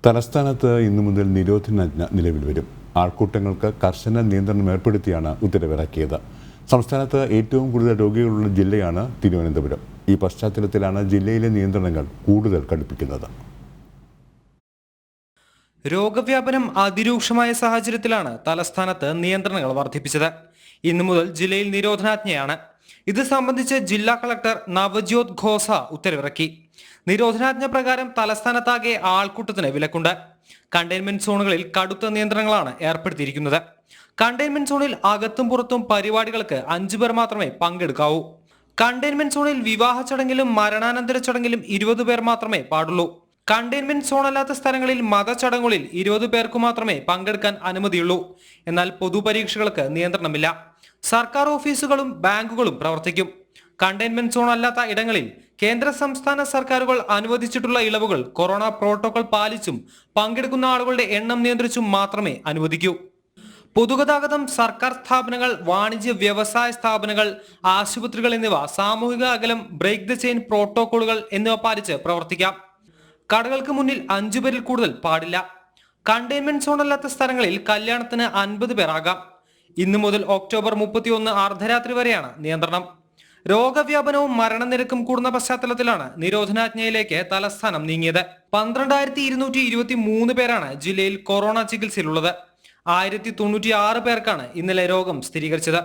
തലസ്ഥാനത്ത് ഇന്നു മുതൽ നിരോധനാജ്ഞ നിലവിൽ വരും. ആൾക്കൂട്ടങ്ങൾക്ക് കർശന നിയന്ത്രണം ഏർപ്പെടുത്തിയാണ് ഉത്തരവിറക്കിയത്. സംസ്ഥാനത്ത് ഏറ്റവും കൂടുതൽ രോഗികളുള്ള ജില്ലയാണ് തിരുവനന്തപുരം. ഈ പശ്ചാത്തലത്തിലാണ് ജില്ലയിലെ നിയന്ത്രണങ്ങൾ കൂടുതൽ കടുപ്പിക്കുന്നത്. രോഗവ്യാപനം അതിരൂക്ഷമായ സാഹചര്യത്തിലാണ് തലസ്ഥാനത്ത് നിയന്ത്രണങ്ങൾ വർദ്ധിപ്പിച്ചത്. ഇന്നു മുതൽ ജില്ലയിൽ നിരോധനാജ്ഞയാണ്. ഇത് സംബന്ധിച്ച് ജില്ലാ കളക്ടർ നവജ്യോത് ഖോസ ഉത്തരവിറക്കി. നിരോധനാജ്ഞ പ്രകാരം തലസ്ഥാനത്താകെ ആൾക്കൂട്ടത്തിന് വിലക്കുണ്ട്. കണ്ടെയ്ൻമെന്റ് സോണുകളിൽ കടുത്ത നിയന്ത്രണങ്ങളാണ് ഏർപ്പെടുത്തിയിരിക്കുന്നത്. കണ്ടെയ്ൻമെന്റ് സോണിൽ അകത്തും പുറത്തും പരിപാടികൾക്ക് 5 പേർ മാത്രമേ പങ്കെടുക്കാവൂ. കണ്ടെയ്ൻമെന്റ് സോണിൽ വിവാഹ ചടങ്ങിലും മരണാനന്തര ചടങ്ങിലും 20 പേർ മാത്രമേ പാടുള്ളൂ. കണ്ടെയ്ൻമെന്റ് സോൺ അല്ലാത്ത സ്ഥലങ്ങളിൽ മതചടങ്ങുകളിൽ 20 പേർക്ക് മാത്രമേ പങ്കെടുക്കാൻ അനുമതിയുള്ളൂ. എന്നാൽ പൊതുപരീക്ഷകൾക്ക് നിയന്ത്രണമില്ല. സർക്കാർ ഓഫീസുകളും ബാങ്കുകളും പ്രവർത്തിക്കും. കണ്ടെയ്ൻമെന്റ് സോൺ അല്ലാത്ത ഇടങ്ങളിൽ കേന്ദ്ര സംസ്ഥാന സർക്കാരുകൾ അനുവദിച്ചിട്ടുള്ള ഇളവുകൾ കൊറോണ പ്രോട്ടോകോൾ പാലിച്ചും പങ്കെടുക്കുന്ന ആളുകളുടെ എണ്ണം നിയന്ത്രിച്ചും മാത്രമേ അനുവദിക്കൂ. പൊതുഗതാഗതം, സർക്കാർ സ്ഥാപനങ്ങൾ, വാണിജ്യ വ്യവസായ സ്ഥാപനങ്ങൾ, ആശുപത്രികൾ എന്നിവ സാമൂഹിക അകലം, ബ്രേക്ക് ദ ചെയിൻ പ്രോട്ടോകോളുകൾ എന്നിവ പാലിച്ച് പ്രവർത്തിക്കാം. കടകൾക്ക് മുന്നിൽ 5 പേരിൽ കൂടുതൽ പാടില്ല. കണ്ടെയ്ൻമെന്റ് സോൺ അല്ലാത്ത സ്ഥലങ്ങളിൽ കല്യാണത്തിന് 50 പേർ ആകാം. ഇന്നു മുതൽ ഒക്ടോബർ 31 അർദ്ധരാത്രി വരെയാണ് നിയന്ത്രണം. രോഗവ്യാപനവും മരണനിരക്കും കൂടുന്ന പശ്ചാത്തലത്തിലാണ് നിരോധനാജ്ഞയിലേക്ക് തലസ്ഥാനം നീങ്ങിയത്. 12,223 പേരാണ് ജില്ലയിൽ കൊറോണ ചികിത്സയിലുള്ളത്. 1096 പേർക്കാണ് ഇന്നലെ രോഗം സ്ഥിരീകരിച്ചത്.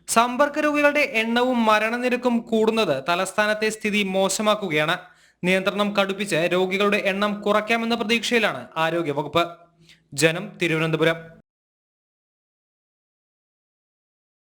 സമ്പർക്ക രോഗികളുടെ എണ്ണവും മരണനിരക്കും കൂടുന്നത് തലസ്ഥാനത്തെ സ്ഥിതി മോശമാക്കുകയാണ്. നിയന്ത്രണം കടുപ്പിച്ച് രോഗികളുടെ എണ്ണം കുറയ്ക്കാമെന്ന പ്രതീക്ഷയിലാണ് ആരോഗ്യവകുപ്പ്. ജനം, തിരുവനന്തപുരം.